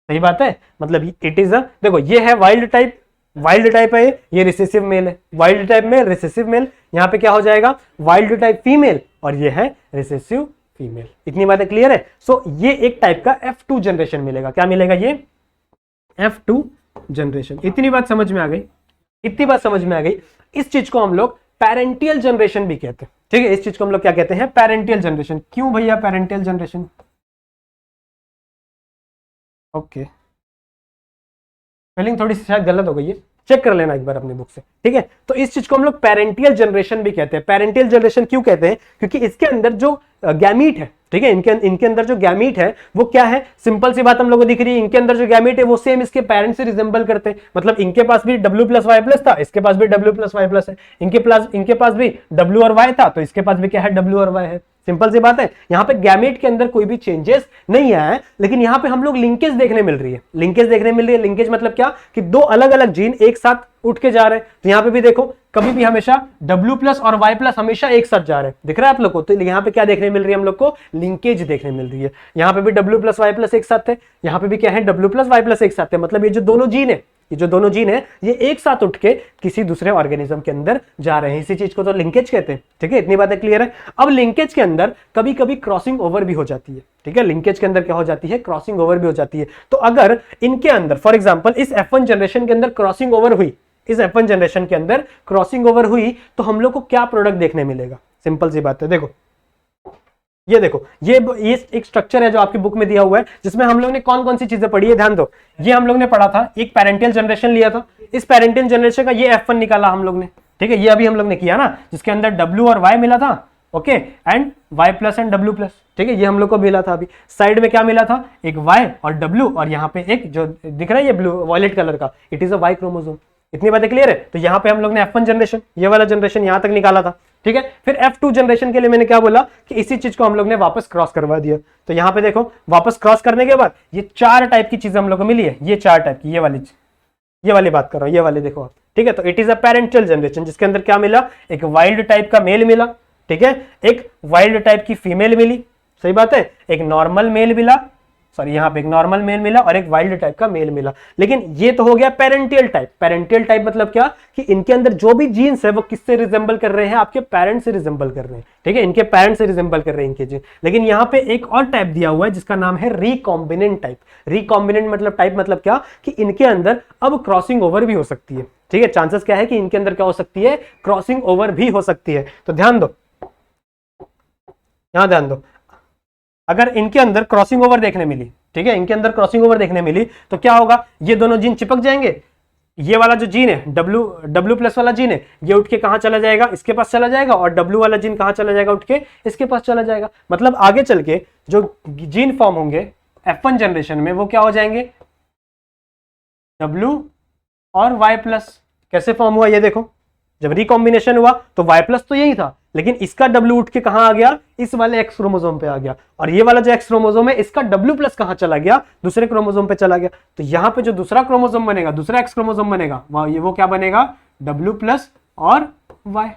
सही बात है। मतलब इट इज अ, देखो ये है वाइल्ड टाइप, वाइल्ड टाइप है ये रिसेसिव मेल है, wild type male recessive male, यहाँ पे क्या हो जाएगा वाइल्ड टाइप फीमेल और ये है रिसेसिव फीमेल। इतनी बातें क्लियर है। सो ये एक टाइप का F2 जनरेशन मिलेगा। क्या मिलेगा? ये F2 जनरेशन। इतनी बात समझ में आ गई? इतनी बात समझ में आ गई। इस चीज को हम लोग पेरेंटियल जनरेशन भी कहते हैं। ठीक है, इस चीज को हम लोग क्या कहते हैं? Parental generation. क्यों भैया पेरेंटियल जनरेशन? ओके, स्पेलिंग थोड़ी सी शायद गलत हो गई है, चेक कर लेना एक बार अपनी बुक से। ठीक है, तो इस चीज को हम लोग पेरेंटियल जनरेशन भी कहते हैं। पेरेंटियल जनरेशन क्यों कहते हैं? क्योंकि इसके अंदर जो गैमीट है, ठीक है, इनके अंदर जो गैमीट है वो क्या है? सिंपल सी बात हम लोगों को दिख रही है, इनके अंदर जो गैमीट है वो सेम इसके पेरेंट्स से रिजेंबल करते हैं। मतलब इनके पास भी W+Y+ था, इसके पास भी W+Y+ है, इनके पास भी W और Y था, तो इसके पास भी क्या है? W और Y है। सिंपल सी बात है। यहाँ पे गैमेट के अंदर कोई भी चेंजेस नहीं आया है, लेकिन यहाँ पे हम लोग लिंकेज देखने मिल रही है। लिंकेज देखने मिल रही है। लिंकेज मतलब क्या? कि दो अलग अलग जीन एक साथ उठ के जा रहे हैं। तो यहाँ पे भी देखो, कभी भी हमेशा W+ और Y+ हमेशा एक साथ जा रहे हैं, दिख रहा है आप लोग को? तो यहाँ पे क्या देखने मिल रही है हम लोग को? लिंकेज देखने मिल रही है। यहाँ पे भी W+Y+ एक साथ थे, यहाँ पे भी क्या है? W+Y+ एक साथ थे। मतलब ये जो दोनों जीन है, ये एक साथ उठ के किसी दूसरे ऑर्गेनिज्म के अंदर जा रहे हैं। इसी चीज को तो लिंकेज कहते हैं। ठीक है, इतनी बातें क्लियर है। अब लिंकेज के अंदर कभी कभी क्रॉसिंग ओवर भी हो जाती है। ठीक है, लिंकेज के अंदर क्या हो जाती है? क्रॉसिंग ओवर भी हो जाती है। तो अगर इनके अंदर फॉर एग्जांपल इस F1 जनरेशन के अंदर क्रॉसिंग ओवर हुई, तो हम लोग को क्या प्रोडक्ट देखने मिलेगा? सिंपल सी बात है, देखो ये देखो, ये एक स्ट्रक्चर है जो आपकी बुक में दिया हुआ है, जिसमें हम लोग ने कौन कौन सी चीजें पढ़ी है, ध्यान दो। ये हम लोग ने पढ़ा था, एक पेरेंटियल जनरेशन लिया था, इस पेरेंटियल जनरेशन का ये F1 निकाला हम लोग ने। ठीक है, ये अभी हम लोग ने किया ना, जिसके अंदर W और Y मिला था, okay, and Y+ and W+। ठीक है, ये हम लोग को मिला था। अभी साइड में क्या मिला था? एक Y और W, और यहाँ पे एक जो दिख रहा है ये ब्लू वॉयलेट कलर का, it is a Y chromosome. इतनी बातें क्लियर है? तो यहाँ पे हम लोग ने F1 जनरेशन, ये वाला जनरेशन यहाँ तक निकाला था। ठीक है, फिर F2 जनरेशन के लिए मैंने क्या बोला कि इसी चीज को हम लोग ने वापस क्रॉस करवा दिया। तो यहाँ पे देखो, वापस क्रॉस करने के बाद ये 4 टाइप की चीजें हम लोग को मिली है। ये 4 टाइप की, ये वाली बात कर रहा हूँ, ये वाली देखो आप। ठीक है, तो it is a parental generation, जिसके अंदर क्या मिला? एक वाइल्ड टाइप का मेल मिला, ठीक है, एक वाइल्ड टाइप की फीमेल मिली, सही बात है, एक नॉर्मल मेल मिला, सॉरी यहाँ पे एक नॉर्मल मेल मिला और एक वाइल्ड टाइप का मेल मिला। लेकिन ये तो हो गया पेरेंटियल टाइप। पेरेंटियल टाइप मतलब क्या? कि इनके अंदर जो भी जीन्स है वो किससे रिजेंबल कर रहे हैं? आपके पेरेंट्स से रिजेंबल कर रहे हैं। ठीक है, इनके पेरेंट्स से रिजेंबल कर रहे हैं इनके जीन। लेकिन यहाँ पे एक और टाइप दिया हुआ है जिसका नाम है रिकॉम्बिनेंट टाइप। रिकॉम्बिनेंट मतलब टाइप मतलब क्या? कि इनके अंदर अब क्रॉसिंग ओवर भी हो सकती है। ठीक है, चांसेस क्या है कि इनके अंदर क्या हो सकती है? क्रॉसिंग ओवर भी हो सकती है। तो ध्यान दो, यहां ध्यान दो, अगर इनके अंदर क्रॉसिंग ओवर देखने मिली, ठीक है, इनके अंदर क्रॉसिंग ओवर देखने मिली, तो क्या होगा? ये दोनों जीन चिपक जाएंगे। ये वाला जो जीन है W+ वाला जीन है, ये उठ के कहां चला जाएगा? इसके पास चला जाएगा। और W वाला जीन कहां चला जाएगा? उठ के इसके पास चला जाएगा। मतलब आगे चल के जो जीन फॉर्म होंगे F1 जनरेशन में वो क्या हो जाएंगे? W और Y+। कैसे फॉर्म हुआ ये देखो, जब रिकॉम्बिनेशन हुआ तो Y+ तो यही था, लेकिन इसका W उठ के कहां आ गया? इस वाले X क्रोमोसोम पे आ गया। और ये वाला जो X क्रोमोसोम है, इसका W+ कहां चला गया? दूसरे क्रोमोसोम पे चला गया। तो यहां पे जो दूसरा क्रोमोसोम बनेगा, दूसरा X क्रोमोसोम बनेगा, वो क्या बनेगा? W+ और Y।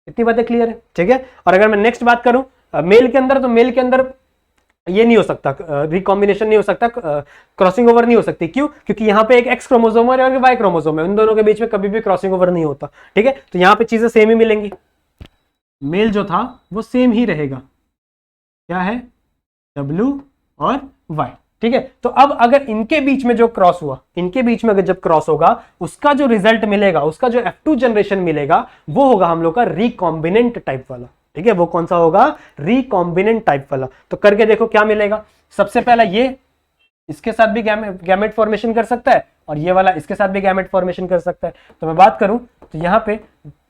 इतनी बातें क्लियर है? ठीक है, और अगर मैं नेक्स्ट बात करूं मेल के अंदर, तो मेल के अंदर ये नहीं हो सकता, रिकॉम्बिनेशन नहीं हो सकता, क्रॉसिंग ओवर नहीं हो सकती। क्यों? क्योंकि यहाँ पे एक X क्रोमोसोम है और एक Y क्रोमोसोम है, उन दोनों के बीच में कभी भी क्रॉसिंग ओवर नहीं होता। ठीक है, तो यहाँ पे चीजें सेम ही मिलेंगी। मेल जो था वो सेम ही रहेगा, क्या है? W और Y। ठीक है, तो अब अगर इनके बीच में जो क्रॉस हुआ, इनके बीच में अगर जब क्रॉस होगा, उसका जो रिजल्ट मिलेगा, उसका जो F2 जनरेशन मिलेगा, वो होगा हम लोग का रिकॉम्बिनेंट टाइप वाला। ठीक है, वो कौन सा होगा? रिकॉम्बिनेंट टाइप वाला। तो करके देखो क्या मिलेगा। सबसे पहला ये इसके साथ भी गैमेट फॉर्मेशन कर सकता है, और ये वाला इसके साथ भी गैमेट फॉर्मेशन कर सकता है। तो मैं बात करूं तो यहाँ पे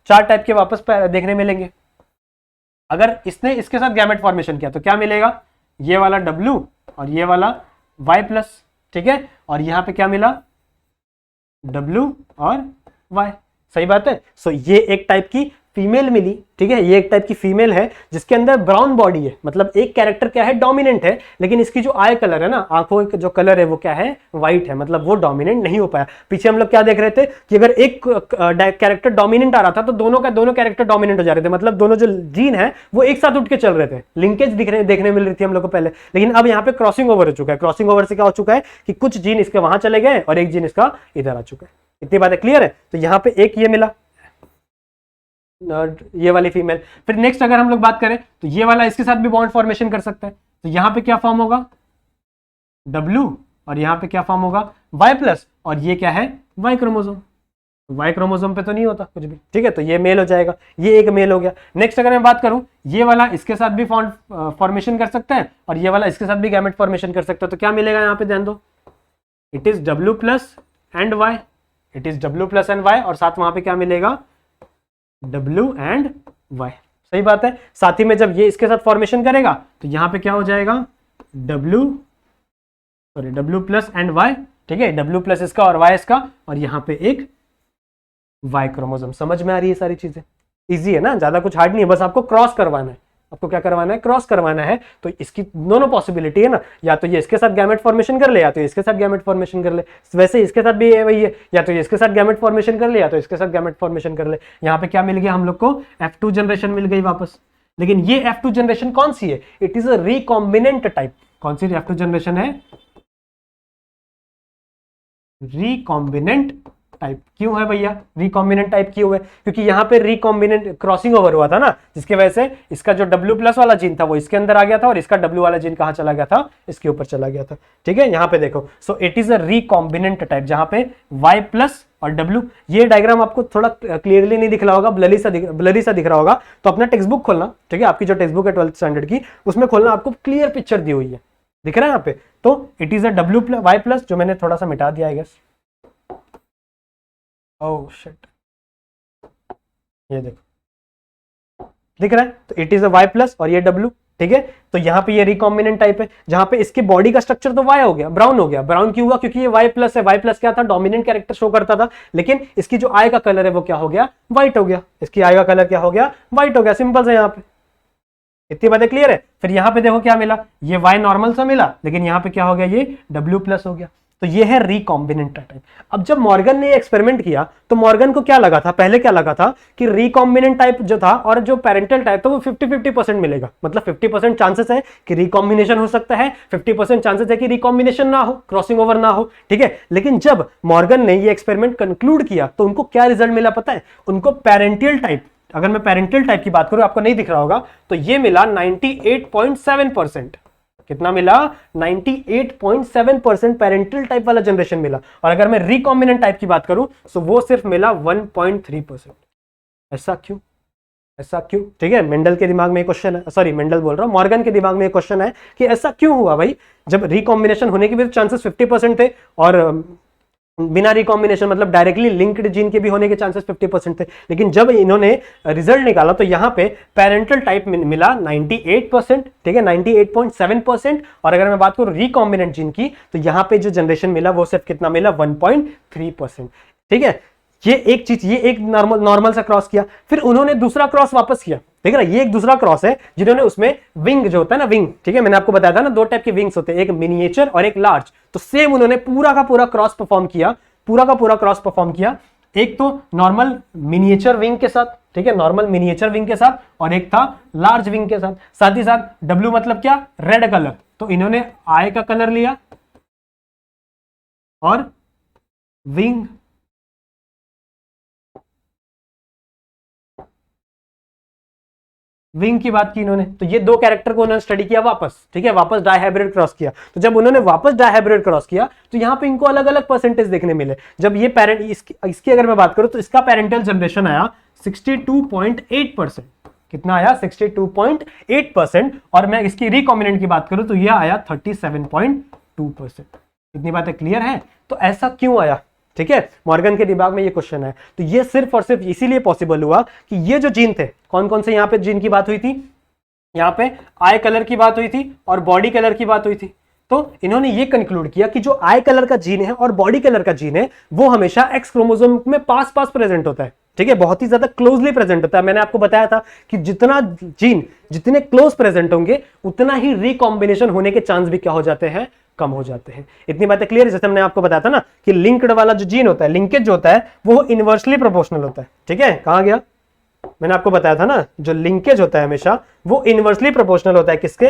4 टाइप के वापस देखने मिलेंगे। अगर इसने इसके साथ गैमेट फॉर्मेशन किया तो क्या मिलेगा? ये वाला W और ये वाला Y+। ठीक है, और यहाँ पे क्या मिला? W और Y। सही बात है। सो ये एक टाइप की फीमेल मिली। ठीक है, ये एक टाइप की फीमेल है जिसके अंदर ब्राउन बॉडी है, मतलब एक कैरेक्टर क्या है? डोमिनेंट है, लेकिन इसकी जो आई कलर है ना, आंखों का जो कलर है वो क्या है? व्हाइट है, मतलब वो डोमिनेंट नहीं हो पाया। पीछे हम लोग क्या देख रहे थे कि अगर एक कैरेक्टर डोमिनेंट आ रहा था तो दोनों कैरेक्टर डोमिनेंट हो जा रहे थे, मतलब दोनों जो जीन है वो एक साथ उठ के चल रहे थे। लिंकेज देखने मिल रही थी हम लोग को पहले, लेकिन अब यहाँ पे क्रॉसिंग ओवर हो चुका है। क्रॉसिंग ओवर से क्या हो चुका है कि कुछ जीन इसके वहां चले गए और एक जीन इसका इधर आ चुका है। इतनी बातें क्लियर है। तो यहाँ पे एक ये मिला, ये वाली फीमेल। फिर नेक्स्ट अगर हम लोग बात करें तो ये वाला इसके साथ भी बॉन्ड फॉर्मेशन कर सकता है, तो यहाँ पे क्या फॉर्म होगा W, और यहाँ पे क्या फॉर्म होगा Y+, और ये क्या है Y क्रोमोसोम। Y क्रोमोसोम पे तो नहीं होता कुछ भी, ठीक है, तो ये मेल हो जाएगा, ये एक मेल हो गया। नेक्स्ट अगर मैं बात करूं, ये वाला इसके साथ भी फॉर्मेशन कर सकता है और ये वाला इसके साथ भी गैमेट फॉर्मेशन कर सकता है, तो क्या मिलेगा यहाँ पे ध्यान दो, it is W+ and Y, it is W+ and Y, और साथ वहां पे क्या मिलेगा W एंड Y। सही बात है। साथ ही में जब ये इसके साथ फॉर्मेशन करेगा तो यहाँ पे क्या हो जाएगा W+ एंड Y, ठीक है, W+ इसका और Y इसका, और यहाँ पे एक Y क्रोमोसोम। समझ में आ रही है सारी चीजें, इजी है ना, ज्यादा कुछ हार्ड नहीं है, बस आपको क्रॉस करवाना है। आपको क्या करवाना है, क्रॉस करवाना है। तो इसकी दोनों पॉसिबिलिटी है ना, या तो ये इसके साथ गैमेट फॉर्मेशन कर ले या तो इसके साथ गैमेट फॉर्मेशन कर ले। वैसे इसके साथ भी वही है, या तो ये इसके साथ गैमेट फॉर्मेशन कर ले या तो इसके साथ गैमेट फॉर्मेशन कर ले। यहाँ पे क्या मिल गया हम लोग को, F2 जनरेशन मिल गई वापस। लेकिन ये F2 जनरेशन कौन सी है, it is a recombinant type. कौन सी F2 जनरेशन है, रिकॉम्बिनेंट टाइप। क्यों है भैया रिकॉम्बिनेंट टाइप क्यों है, क्योंकि यहाँ पे रिकॉम्बिनेंट क्रॉसिंग ओवर हुआ था ना, जिसके वजह से इसका जो W+ वाला जीन था वो इसके अंदर आ गया था और इसका W वाला जीन कहाँ चला गया था, इसके ऊपर चला गया था। ठीक है, यहाँ पे देखो, सो it is a recombinant type, जहाँ पे Y+ और W। ये डायग्राम आपको थोड़ा क्लियरली नहीं दिख रहा होगा, ब्लरी सा दिख रहा होगा, तो अपना टेक्स्ट बुक खोलना, ठीक है, आपकी जो टेक्स्ट बुक है 12th स्टैंडर्ड की, उसमें खोलना, आपको क्लियर पिक्चर दी हुई है, दिख रहा है यहाँ पे। तो इट इज अ Y+, जो मैंने थोड़ा सा मिटा दिया है गेस, ओह शिट, ये देखो दिख रहा है, तो इट इज अ Y+ और ये W, ठीक है। तो यहाँ पे ये रिकॉम्बिनेंट टाइप है, जहां पे इसकी बॉडी का स्ट्रक्चर तो Y हो गया, ब्राउन हो गया। ब्राउन क्यों हुआ, क्योंकि ये Y+ है। Y+ क्या था, डोमिनेंट कैरेक्टर शो करता था, लेकिन इसकी जो आई का कलर है वो क्या हो गया, व्हाइट हो गया। इसकी आई का कलर क्या हो गया, व्हाइट हो गया। सिंपल से यहाँ पे इतनी बातें क्लियर है। फिर यहाँ पे देखो क्या मिला, ये Y नॉर्मल सा मिला, लेकिन यहाँ पे क्या हो गया, ये W+ हो गया। तो ये है रिकॉम्बिनेंट टाइप। अब जब मॉर्गन ने एक्सपेरिमेंट किया तो मॉर्गन को क्या लगा था, पहले क्या लगा था कि रिकॉम्बिनेंट टाइप जो था और जो पेरेंटल टाइप था वो 50-50% मिलेगा, मतलब 50% चांसेस है कि रिकॉम्बिनेशन हो सकता है, 50% चांसेस है कि रिकॉम्बिनेशन ना हो, क्रॉसिंग ओवर ना हो, ठीक है। लेकिन जब मॉर्गन ने ये एक्सपेरिमेंट कंक्लूड किया तो उनको क्या रिजल्ट मिला पता है, उनको पेरेंटियल टाइप, अगर मैं पेरेंटल टाइप की बात करूं, आपको नहीं दिख रहा होगा, तो ये मिला 98.7%। कितना मिला, 98.7% पेरेंटल टाइप वाला जनरेशन मिला। और अगर मैं रिकॉम्बिनेंट टाइप की बात करूं तो वो सिर्फ मिला 1.3%। ऐसा क्यों, ऐसा क्यों, ठीक है। मेंडल के दिमाग में क्वेश्चन है, सॉरी मेंडल बोल रहा हूं, मॉर्गन के दिमाग में क्वेश्चन है कि ऐसा क्यों हुआ भाई, जब रिकॉम्बिनेशन होने के भी चांसेस 50% थे और बिना रिकॉम्बिनेशन मतलब डायरेक्टली लिंक्ड जीन के भी होने के चांसेस 50% थे। लेकिन जब इन्होंने रिजल्ट निकाला तो यहाँ पे पेरेंटल टाइप मिला 98%, ठीक है, 98.7%। और अगर मैं बात करूं रिकॉम्बिनेंट जीन की तो यहाँ पे जो जनरेशन मिला वो सिर्फ कितना मिला, 1.3%, ठीक है। ये एक चीज, ये एक नॉर्मल सा क्रॉस किया। फिर उन्होंने दूसरा क्रॉस वापस किया, ठीक है ना, ये एक दूसरा क्रॉस है जिन्होंने उसमें विंग जो होता है ना, विंग, ठीक है, मैंने आपको बताया था ना, दो टाइप के विंग्स होते हैं, एक मिनिएचर और एक लार्ज। तो सेम उन्होंने पूरा का पूरा क्रॉस परफॉर्म किया, पूरा का पूरा क्रॉस परफॉर्म किया। एक तो नॉर्मल मिनिएचर विंग के साथ, ठीक है, नॉर्मल मिनिएचर विंग के साथ, और एक था लार्ज विंग के साथ। साथ ही साथ W मतलब क्या, रेड कलर, तो इन्होंने आई का कलर लिया और विंग, विंग की बात की इन्होंने, तो ये दो कैरेक्टर को उन्होंने स्टडी किया वापस, ठीक है, वापस डायहाइब्रिड क्रॉस किया। तो जब उन्होंने वापस डायहाइब्रिड क्रॉस किया तो यहाँ पे इनको अलग अलग परसेंटेज देखने मिले। जब ये पेरेंट, इसकी अगर मैं बात करूं तो इसका पेरेंटल जनरेशन आया 62.8%। कितना आया, 62.8%। और मैं इसकी रिकॉम्बिनेंट की बात करूं तो यह आया 37.2%। इतनी बातें क्लियर है। तो ऐसा क्यों आया, ठीक है, मॉर्गन के दिमाग में ये क्वेश्चन है। तो ये सिर्फ और सिर्फ इसीलिए पॉसिबल हुआ कि ये जो जीन थे, कौन कौन से यहाँ पे जीन की बात हुई थी, यहाँ पे आई कलर की बात हुई थी और बॉडी कलर की बात हुई थी। तो इन्होंने ये कंक्लूड किया कि जो आई कलर का जीन है और बॉडी कलर का जीन है वो हमेशा एक्स क्रोमोसोम में पास पास प्रेजेंट होता है, ठीक है, बहुत ही ज्यादा क्लोजली प्रेजेंट होता है। मैंने आपको बताया था कि जितना जीन जितने क्लोज प्रेजेंट होंगे उतना ही रिकॉम्बिनेशन होने के चांस भी क्या हो जाते हैं, कम हो जाते हैं। इतनी बातें क्लियर है। जैसे हमने आपको बताया था ना कि लिंक्ड वाला जो जीन होता है, लिंकेज जो होता है वो इनवर्सली प्रोपोर्शनल होता है, ठीक है। कहां गया, मैंने आपको बताया था ना, जो लिंकेज होता है हमेशा वो इनवर्सली प्रोपोर्शनल होता है, किसके,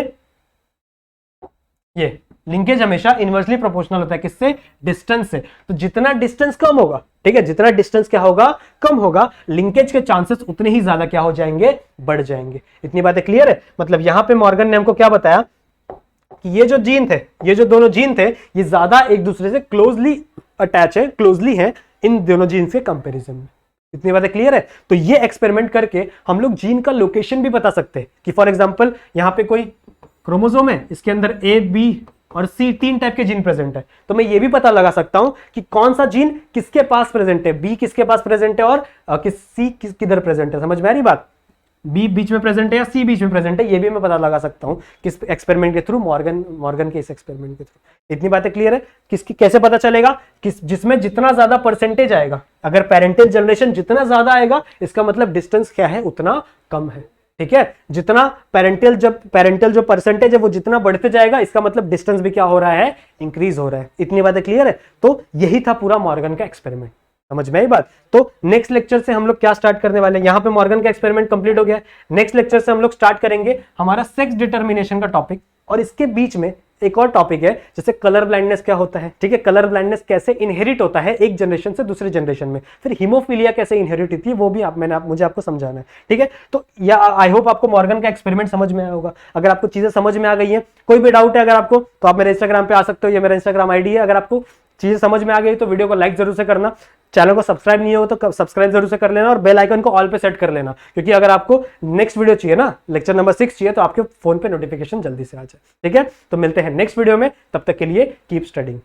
ये लिंकेज हमेशा इनवर्सली प्रोपोर्शनल होता है किससे? डिस्टेंस से। तो जितना डिस्टेंस कम होगा, ठीक है, जितना डिस्टेंस क्या होगा? कम होगा, लिंकेज के चांसेस उतने ही ज्यादा क्या हो जाएंगे? बढ़ जाएंगे। इतनी बातें क्लियर है? मतलब यहां पे मॉर्गन ने हमको क्या बताया कि ये जो जीन थे, ये जो दोनों जीन थे, ये ज्यादा एक दूसरे से क्लोजली अटैच है, क्लोजली है इन दोनों जीन्स के कंपैरिजन में। इतनी बातें क्लियर है? तो ये एक्सपेरिमेंट करके हम लोग जीन का लोकेशन भी बता सकते हैं कि फॉर एग्जांपल यहां पे कोई क्रोमोसोम है, इसके अंदर ए, बी और सी 3 टाइप के जीन प्रेजेंट है, तो मैं ये भी पता लगा सकता हूं कि कौन सा जीन किसके पास प्रेजेंट है, बी किसके पास प्रेजेंट है और सी किधर प्रेजेंट है। समझ में आ रही बात? बी बीच में प्रेजेंट है या सी बीच में प्रेजेंट है, ये भी मैं पता लगा सकता हूं किस एक्सपेरिमेंट के थ्रू? मॉर्गन के इस एक्सपेरिमेंट के थ्रू। इतनी बातें क्लियर है? किसकी कैसे पता चलेगा? जिसमें जितना ज्यादा परसेंटेज आएगा, अगर पेरेंटल जनरेशन जितना ज्यादा आएगा, इसका मतलब डिस्टेंस क्या है? उतना कम है। ठीक है, जितना पेरेंटल जो परसेंटेज है वो जितना बढ़ते जाएगा, इसका मतलब डिस्टेंस भी क्या हो रहा है? इंक्रीज हो रहा है। इतनी बातें क्लियर है? तो यही था पूरा मॉर्गन का एक्सपेरिमेंट। समझ में आई बात? तो नेक्स्ट लेक्चर से हम लोग क्या स्टार्ट करने वाले हैं? यहां पे मॉर्गन का एक्सपेरिमेंट कंप्लीट हो गया। नेक्स्ट लेक्चर से हम लोग स्टार्ट करेंगे हमारा सेक्स डिटर्मिनेशन का टॉपिक, और इसके बीच में एक और टॉपिक है जैसे कलर ब्लाइंडनेस क्या होता है। ठीक है, कलर ब्लाइंडनेस कैसे इनहेरिट होता है एक जनरेशन से दूसरे जनरेशन में, फिर हीमोफीलिया कैसे इनहेरिट होती है, वो भी मुझे आपको समझाना है। ठीक है, तो या आई होप आपको मॉर्गन का एक्सपेरिमेंट समझ में आया होगा। अगर आपको चीजें समझ में आ गई हैं, कोई भी डाउट है अगर आपको, तो आप मेरे इंस्टाग्राम पे आ सकते हो, ये मेरा इंस्टाग्राम आईडी है। अगर आपको चीजें समझ में आ गई तो वीडियो को लाइक जरूर से करना, चैनल को सब्सक्राइब नहीं हो तो सब्सक्राइब जरूर से कर लेना, और बेल आइकन को ऑल पे सेट कर लेना, क्योंकि अगर आपको नेक्स्ट वीडियो चाहिए ना, लेक्चर नंबर 6 चाहिए, तो आपके फोन पे नोटिफिकेशन जल्दी से आ जाए। ठीक है, तो मिलते हैं नेक्स्ट वीडियो में, तब तक के लिए कीप स्टडिंग।